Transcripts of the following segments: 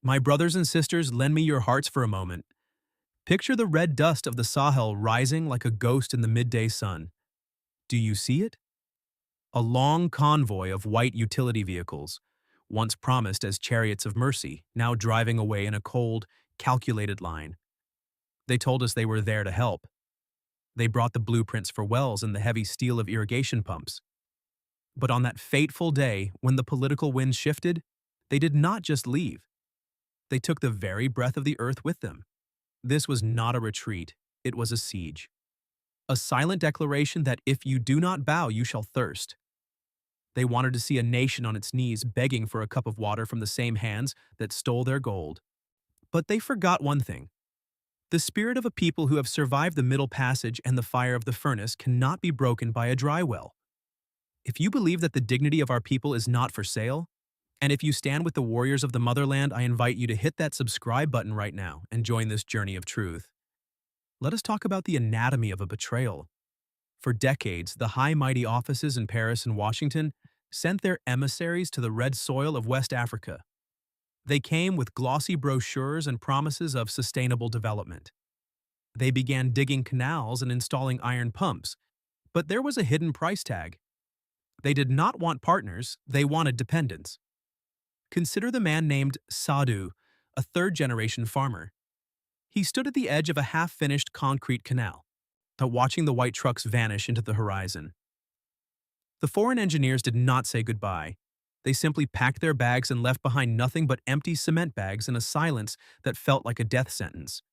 My brothers and sisters, lend me your hearts for a moment. Picture the red dust of the Sahel rising like a ghost in the midday sun. Do you see it? A long convoy of white utility vehicles, once promised as chariots of mercy, now driving away in a cold, calculated line. They told us they were there to help. They brought the blueprints for wells and the heavy steel of irrigation pumps. But on that fateful day, when the political winds shifted, they did not just leave. They took the very breath of the earth with them. This was not a retreat, it was a siege. A silent declaration that if you do not bow, you shall thirst. They wanted to see a nation on its knees begging for a cup of water from the same hands that stole their gold. But they forgot one thing. The spirit of a people who have survived the Middle Passage and the fire of the furnace cannot be broken by a dry well. If you believe that the dignity of our people is not for sale, and if you stand with the warriors of the motherland, I invite you to hit that subscribe button right now and join this journey of truth. Let us talk about the anatomy of a betrayal. For decades, the high mighty offices in Paris and Washington sent their emissaries to the red soil of West Africa. They came with glossy brochures and promises of sustainable development. They began digging canals and installing iron pumps, but there was a hidden price tag. They did not want partners, they wanted dependents. Consider the man named Sadhu, a third-generation farmer. He stood at the edge of a half-finished concrete canal, watching the white trucks vanish into the horizon. The foreign engineers did not say goodbye. They simply packed their bags and left behind nothing but empty cement bags in a silence that felt like a death sentence.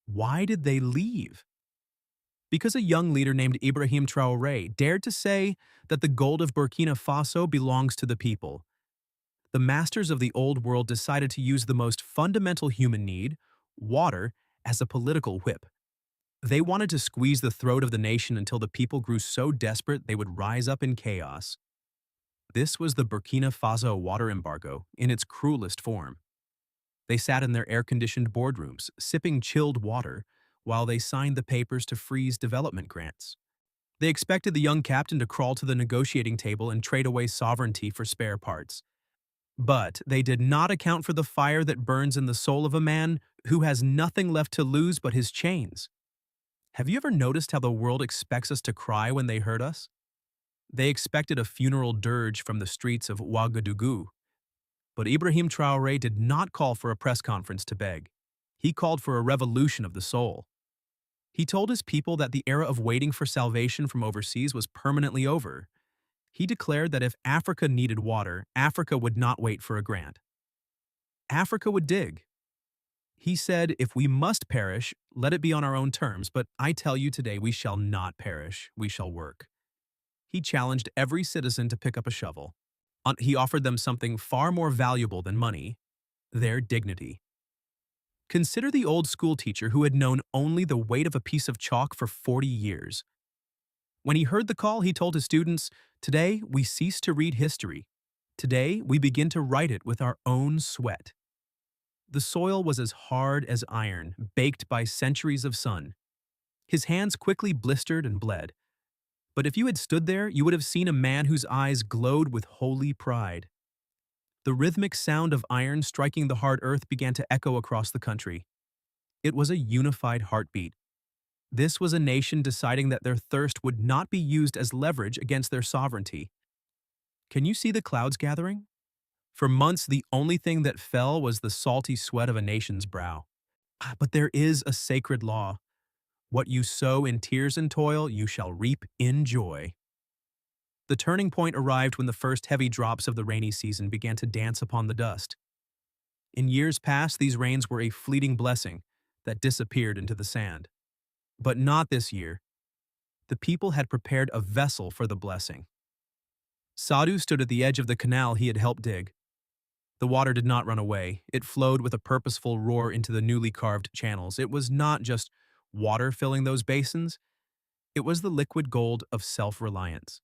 Why did they leave? Because a young leader named Ibrahim Traoré dared to say that the gold of Burkina Faso belongs to the people. The masters of the old world decided to use the most fundamental human need, water, as a political whip. They wanted to squeeze the throat of the nation until the people grew so desperate they would rise up in chaos. This was the Burkina Faso water embargo in its cruelest form. They sat in their air-conditioned boardrooms, sipping chilled water, while they signed the papers to freeze development grants. They expected the young captain to crawl to the negotiating table and trade away sovereignty for spare parts. But they did not account for the fire that burns in the soul of a man who has nothing left to lose but his chains. Have you ever noticed how the world expects us to cry when they hurt us? They expected a funeral dirge from the streets of Ouagadougou. But Ibrahim Traoré did not call for a press conference to beg. He called for a revolution of the soul. He told his people that the era of waiting for salvation from overseas was permanently over. He declared that if Africa needed water, Africa would not wait for a grant. Africa would dig. He said, if we must perish, let it be on our own terms, but I tell you today we shall not perish, we shall work. He challenged every citizen to pick up a shovel. He offered them something far more valuable than money, their dignity. Consider the old school teacher who had known only the weight of a piece of chalk for 40 years. When he heard the call, he told his students, today we cease to read history. Today we begin to write it with our own sweat. The soil was as hard as iron, baked by centuries of sun. His hands quickly blistered and bled. But if you had stood there, you would have seen a man whose eyes glowed with holy pride. The rhythmic sound of iron striking the hard earth began to echo across the country. It was a unified heartbeat. This was a nation deciding that their thirst would not be used as leverage against their sovereignty. Can you see the clouds gathering? For months, the only thing that fell was the salty sweat of a nation's brow. But there is a sacred law. What you sow in tears and toil, you shall reap in joy. The turning point arrived when the first heavy drops of the rainy season began to dance upon the dust. In years past, these rains were a fleeting blessing that disappeared into the sand. But not this year. The people had prepared a vessel for the blessing. Sadhu stood at the edge of the canal he had helped dig. The water did not run away. It flowed with a purposeful roar into the newly carved channels. It was not just water filling those basins. It was the liquid gold of self-reliance.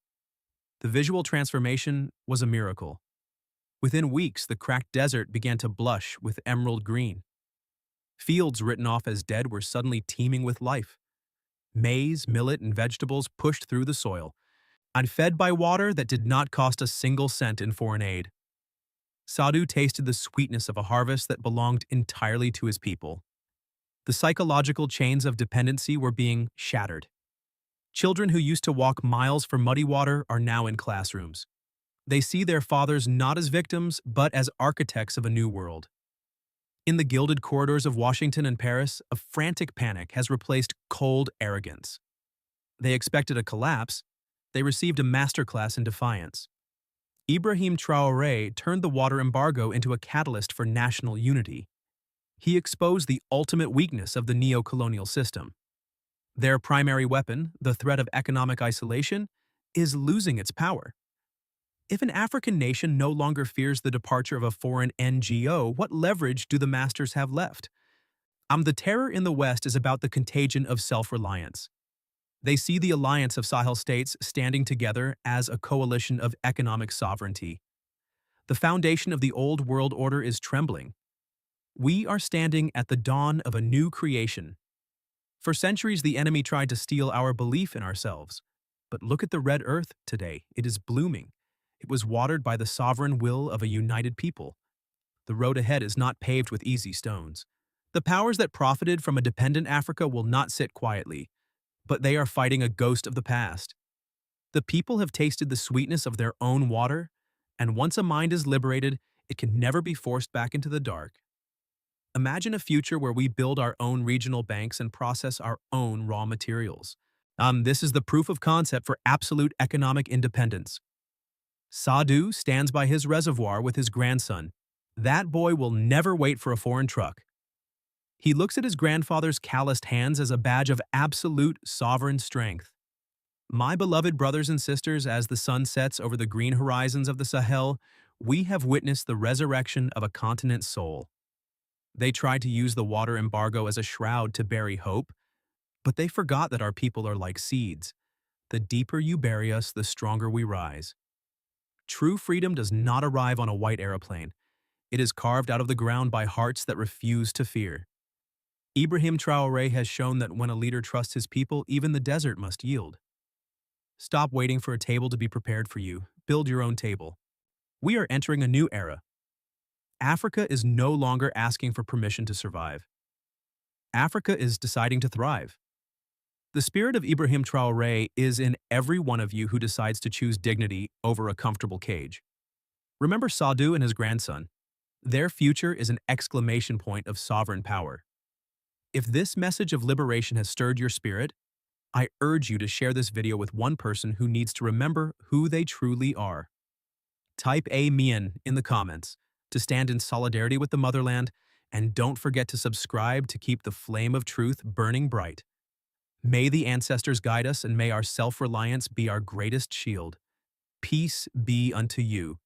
The visual transformation was a miracle. Within weeks, the cracked desert began to blush with emerald green. Fields written off as dead were suddenly teeming with life. Maize, millet, and vegetables pushed through the soil, and fed by water that did not cost a single cent in foreign aid. Sadhu tasted the sweetness of a harvest that belonged entirely to his people. The psychological chains of dependency were being shattered. Children who used to walk miles for muddy water are now in classrooms. They see their fathers not as victims, but as architects of a new world. In the gilded corridors of Washington and Paris, a frantic panic has replaced cold arrogance. They expected a collapse. They received a masterclass in defiance. Ibrahim Traoré turned the water embargo into a catalyst for national unity. He exposed the ultimate weakness of the neo-colonial system. Their primary weapon, the threat of economic isolation, is losing its power. If an African nation no longer fears the departure of a foreign NGO, what leverage do the masters have left? The terror in the West is about the contagion of self-reliance. They see the alliance of Sahel states standing together as a coalition of economic sovereignty. The foundation of the old world order is trembling. We are standing at the dawn of a new creation. For centuries, the enemy tried to steal our belief in ourselves. But look at the red earth today. It is blooming. It was watered by the sovereign will of a united people. The road ahead is not paved with easy stones. The powers that profited from a dependent Africa will not sit quietly, but they are fighting a ghost of the past. The people have tasted the sweetness of their own water, and once a mind is liberated, it can never be forced back into the dark. Imagine a future where we build our own regional banks and process our own raw materials. This is the proof of concept for absolute economic independence. Sadhu stands by his reservoir with his grandson. That boy will never wait for a foreign truck. He looks at his grandfather's calloused hands as a badge of absolute sovereign strength. My beloved brothers and sisters, as the sun sets over the green horizons of the Sahel, we have witnessed the resurrection of a continent's soul. They tried to use the water embargo as a shroud to bury hope, but they forgot that our people are like seeds. The deeper you bury us, the stronger we rise. True freedom does not arrive on a white aeroplane. It is carved out of the ground by hearts that refuse to fear. Ibrahim Traoré has shown that when a leader trusts his people, even the desert must yield. Stop waiting for a table to be prepared for you. Build your own table. We are entering a new era. Africa is no longer asking for permission to survive. Africa is deciding to thrive. The spirit of Ibrahim Traoré is in every one of you who decides to choose dignity over a comfortable cage. Remember Sadhu and his grandson. Their future is an exclamation point of sovereign power. If this message of liberation has stirred your spirit, I urge you to share this video with one person who needs to remember who they truly are. Type Amen in the comments to stand in solidarity with the motherland, and don't forget to subscribe to keep the flame of truth burning bright. May the ancestors guide us, and may our self-reliance be our greatest shield. Peace be unto you.